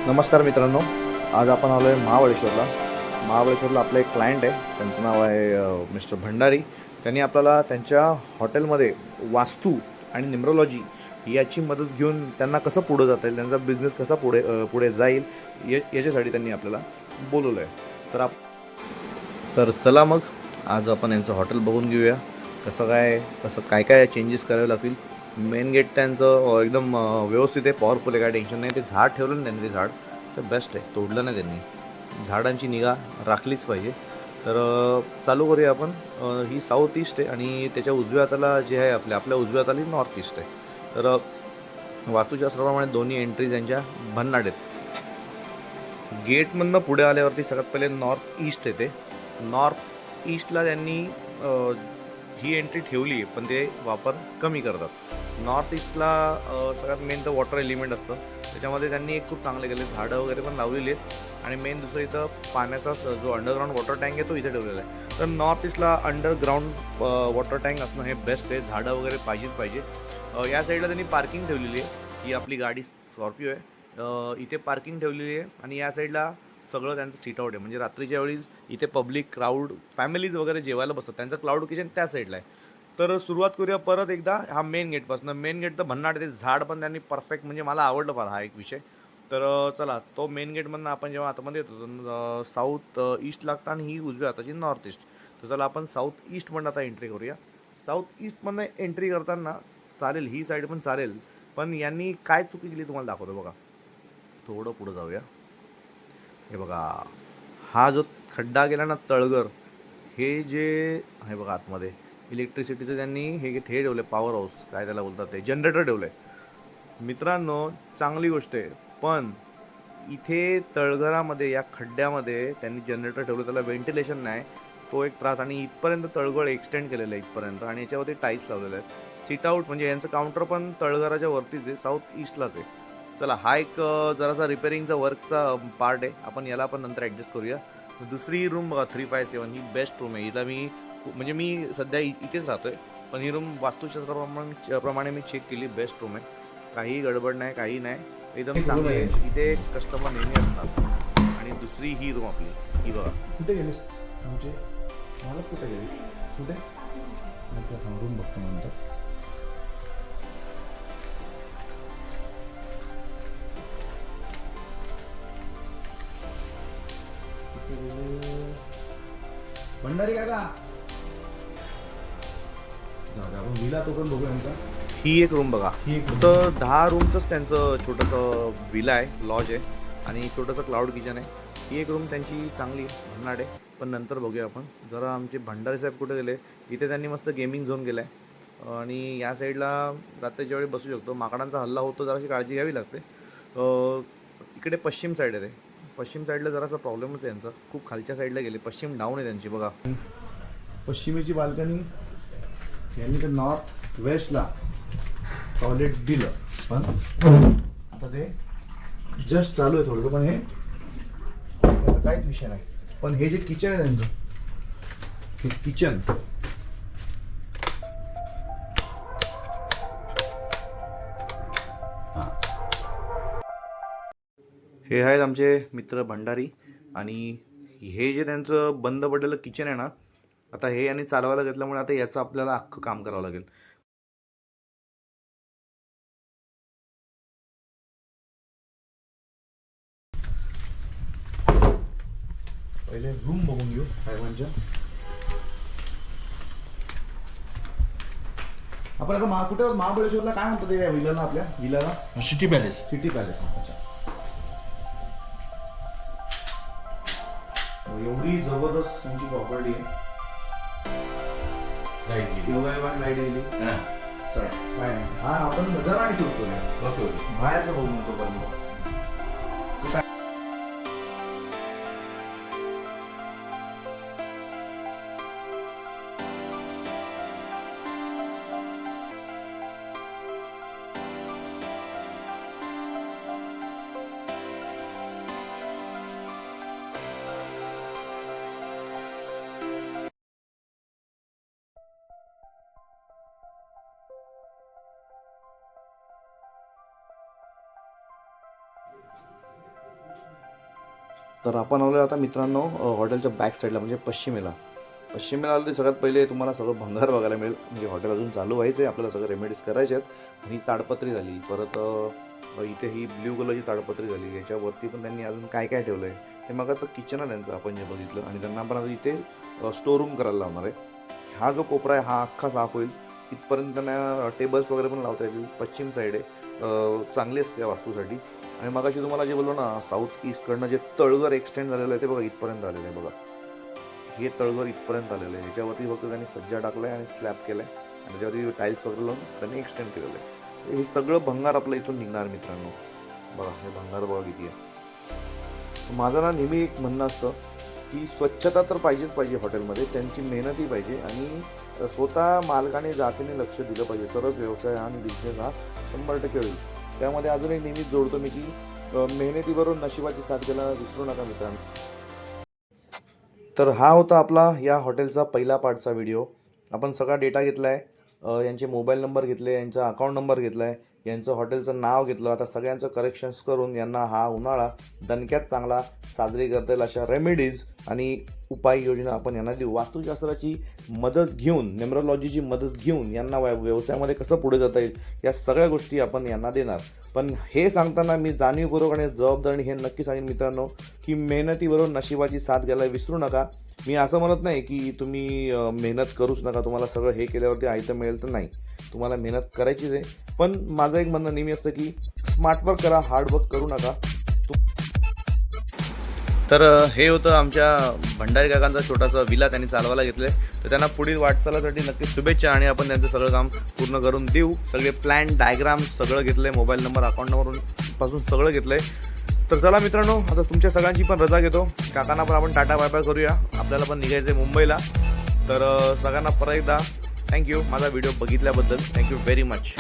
नमस्कार मित्रांनो. आज आपण आलो आहे महाबळेश्वरला. महाबळेश्वरला आपलं एक क्लायंट आहे, त्यांचं नाव आहे मिस्टर भंडारी. त्यांनी आपल्याला त्यांच्या हॉटेलमध्ये वास्तू आणि न्यूमरोलॉजी याची मदत घेऊन त्यांना कसं पुढं जाता येईल, त्यांचा बिझनेस कसा पुढे जाईल याच्यासाठी त्यांनी आपल्याला बोलवलं आहे. तर चला मग आज आपण यांचं हॉटेल बघून घेऊया. कसं काय काय चेंजेस करावे लागतील. मेन गेट त्यांचं एकदम व्यवस्थित आहे, पॉवरफुल आहे, काय टेन्शन नाही. ते झाड ठेवलं ना त्यांनी, ते झाड तर बेस्ट आहे, तोडलं नाही त्यांनी. झाडांची निगा राखलीच पाहिजे. तर चालू करूया आपण. ही साऊथ ईस्ट आहे आणि त्याच्या उजव्या हाताला जे आहे आपल्या उजव्या हाताला नॉर्थ ईस्ट आहे. तर वास्तुशास्त्राप्रमाणे दोन्ही एंट्री त्यांच्या भन्नाट आहेत. गेटमधनं पुढे आल्यावरती सगळ्यात पहिले नॉर्थ ईस्ट येते. नॉर्थ ईस्टला त्यांनी ही एंट्री ठेवली आहे, पण ते वापर कमी करतात. नॉर्थ ईस्टला सगळ्यात मेन तर वॉटर एलिमेंट असतं, त्याच्यामध्ये त्यांनी एक खूप चांगले केले, झाडं वगैरे पण लावलेली आहेत. आणि मेन दुसरं इथं पाण्याचा जो अंडरग्राऊंड वॉटर टँक आहे तो इथे ठेवलेला आहे. तर नॉर्थ ईस्टला अंडरग्राऊंड वॉटर टँक असणं हे बेस्ट आहे. झाडं वगैरे पाहिजे. या साईडला त्यांनी पार्किंग ठेवलेली आहे. ही आपली गाडी स्कॉर्पिओ आहे, इथे पार्किंग ठेवलेली आहे. आणि या साईडला सगळं त्यांचं सीट आउट आहे, म्हणजे रात्रीच्या वेळी इथे पब्लिक क्राऊड फॅमिलीज वगैरे जेवायला बसतात. त्यांचं क्लाउड किचन त्या साईडला आहे. तर सुरुवात करूया परत एकदा हा मेन गेटपासून. मेन गेट तर भन्नाट, ते झाड पण त्यांनी परफेक्ट, म्हणजे मला आवडलं फार हा एक विषय. तर चला, तो मेन गेटमधनं आपण जेव्हा आतमध्ये येतो साऊथ ईस्ट लागतं आणि ही उजव्या हाताची नॉर्थ ईस्ट. तर चला आपण साऊथ ईस्टमधनं आता एंट्री करूया. साऊथ ईस्टमधनं एंट्री करताना चालेल, ही साईड पण चालेल, पण यांनी काय चुकी केली तुम्हाला दाखवतो बघा. थोडं पुढं जाऊया. हे बघा, हा जो खड्डा गेला ना तळघर, हे जे आहे बघा आतमध्ये इलेक्ट्रिसिटीचं त्यांनी हे ठेवलं, पॉवर हाऊस काय त्याला बोलतात, ते जनरेटर ठेवलं आहे. मित्रांनो, चांगली गोष्ट आहे, पण इथे तळघरामध्ये या खड्ड्यामध्ये त्यांनी जनरेटर ठेवलं, त्याला व्हेंटिलेशन नाही, तो एक त्रास. आणि इथपर्यंत तळघर एक्सटेंड केलेलं आहे इथपर्यंत, आणि याच्यावरती टाईल्स लावलेले आहेत. सीट आउट म्हणजे यांचं काउंटर पण तळघराच्या वरतीच आहे, साऊथ ईस्टलाच आहे. चला, हा एक जरासा रिपेअरिंगचा वर्कचा पार्ट आहे, आपण याला पण नंतर ॲडजस्ट करूया. दुसरी रूम बघा, 357, ही बेस्ट रूम आहे. हिला म्हणजे मी सध्या इथेच राहतोय, पण ही रूम वास्तुशास्त्राप्रमाणे मी चेक केली, बेस्ट रूम आहे. काही गडबड नाही, काही नाही, एकदम चांगली आहे. इथे कस्टमर नेहमी असतात. आणि दुसरी ही रूम आपली, ही बघा. कुठे गेलेस आमचे मला कुठे गेले कुठे रूम बघतो नंतर. भंडारी काका जाऊ दे, आपण विला तो पण बघू यांचा. ही एक रूम बघा. ही एक असं 10 रूमचंच त्यांचं छोटंसं विला आहे, लॉज आहे, आणि छोटंसं क्लाउड किचन आहे. ही एक रूम त्यांची चांगली भन्नाट आहे, पण नंतर बघूया आपण. जरा आमचे भंडारी साहेब कुठे गेले, इथे त्यांनी मस्त गेमिंग झोन केला आहे. आणि या साईडला रात्रीच्या वेळी बसू शकतो. माकडांचा हल्ला होतो, जराशी काळजी घ्यावी लागते. इकडे पश्चिम साईड आहे, ते पश्चिम साईडला जरासा प्रॉब्लेमच आहे यांचा, खूप खालच्या साईडला गेले, पश्चिम डाऊन आहे त्यांची बघा. पश्चिमेची बाल्कनी यांनी तर नॉर्थ वेस्टला टॉयलेट दिलं, पण आता ते जस्ट चालू आहे थोडंसं. पण हे काहीच विषय नाही. पण हे जे किचन आहे त्यांचं, हे किचन हे आहेत आमचे मित्र भंडारी. आणि हे जे त्यांचं बंद पडलेलं किचन आहे ना, आता हे यांनी चालवायला घेतल्यामुळे आता याचं आपल्याला अख्खं काम करावं लागेल. पहिले रूम बघून घेऊ साहेबांच्या. आपण आता कुठे महाबळेश्वरला काय म्हणतो ते विलाला, आपल्या विलाला सिटी पॅलेस. City palace. अच्छा, एवढी जबरदस्त त्यांची प्रॉपर्टी आहे. लाईट गेली. चला काय नाही, हा आपण जरा आणि शूट करूया, बाहेरचं बघू नको पण. तर आपण आलो आता मित्रांनो हॉटेलच्या बॅक साईडला म्हणजे पश्चिमेला आलो ते सगळ्यात पहिले तुम्हाला सगळं भंगार बघायला मिळेल. म्हणजे हॉटेल अजून चालू व्हायचं आहे, आपल्याला सगळं रेमेडीज करायचे आहेत. आणि ताडपत्री झाली, परत इथे ही ब्ल्यू कलरची ताडपत्री झाली. याच्यावरती पण त्यांनी अजून काय काय ठेवलं आहे. हे मगाचं किचन आहे त्यांचं आपण जे बघितलं. आणि त्यांना आपण आता इथे स्टोर रूम करायला लावणार आहे. हा जो कोपरा आहे हा अख्खा साफ होईल. इथपर्यंत त्यांना टेबल्स वगैरे पण लावता येतील. पश्चिम साईड आहे, चांगली असते या वास्तूसाठी. आणि मगाशी तुम्हाला जे बोललो ना साऊथ ईस्टकडनं जे तळघर एक्सटेंड झालेलं आहे ते बघा इथपर्यंत आलेलं आहे. बघा हे तळघर इथपर्यंत आलेलं आहे. ह्याच्यावरती फक्त त्यांनी सज्जा टाकला आहे आणि स्लॅब केला आहे आणि त्याच्यावरती टाईल्स वगैरे लावून त्यांनी एक्सटेंड केलेलं आहे. हे सगळं भंगार आपलं इथून निघणार मित्रांनो. बघा हे भंगार बघा किती आहे. माझं ना नेहमी एक म्हणणं असतं की स्वच्छता तर पाहिजे हॉटेलमध्ये, त्यांची मेहनतही पाहिजे आणि स्वतः मालकाने जातीने लक्ष दिलं पाहिजे, तरच व्यवसाय आणि बिझनेस हा 100% होईल. त्यामध्ये अजून एक नेहमीच जोडतो मी की मेहनतीबरोबर नशिबाची साथ द्यायला विसरू नका मित्रांनो. तर हा होता आपला या हॉटेलचा पहिला पार्टचा व्हिडिओ. आपण सगळा डेटा घेतला आहे, यांचे मोबाईल नंबर घेतले, यांचा अकाउंट नंबर घेतला आहे, यांचं हॉटेलचं नाव घेतलं. आता सगळ्यांचं करेक्शन्स करून यांना हा उन्हाळा दणक्यात चांगला साजरी करता येईल अशा रेमेडीज आणि उपाययोजना आपण यांना देऊ. वास्तुशास्त्राची मदत घेऊन, न्यूमरोलॉजीची मदत घेऊन यांना व्यवसायामध्ये कसं पुढे जाता येईल या सगळ्या गोष्टी आपण यांना देणार. पण हे सांगताना मी जाणीवपूर्वक आणि जबाबदारी हे नक्की सांगेन मित्रांनो की मेहनतीबरोबर नशिबाची साथ घ्यायला विसरू नका. मी असं म्हणत नाही की तुम्ही मेहनत करूच नका, तुम्हाला सगळं हे केल्यावरती आयतं मिळेल, तर नाही, तुम्हाला मेहनत करायचीच आहे. पण माझं एक म्हणणं नेहमी असतं की स्मार्टवर्क करा, हार्डवर्क करू नका. तर हे होतं आमच्या भंडारी काकांचा छोटासा विला त्यांनी चालवायला घेतले. तर त्यांना पुढील वाटचालीसाठी नक्की शुभेच्छा आणि आपण त्यांचं सगळं काम पूर्ण करून देऊ. सगळे प्लॅन डायग्राम सगळं घेतलं आहे, मोबाईल नंबर अकाउंट नंबरपासून सगळं घेतलं आहे. तर चला मित्रांनो, आता तुमच्या सगळ्यांची पण रजा घेतो. काकांना पण आपण टाटा बाय बाय करूया, आपल्याला पण निघायचं आहे मुंबईला. तर सगळ्यांना परत एकदा थँक्यू माझा व्हिडिओ बघितल्याबद्दल. Thank you very much.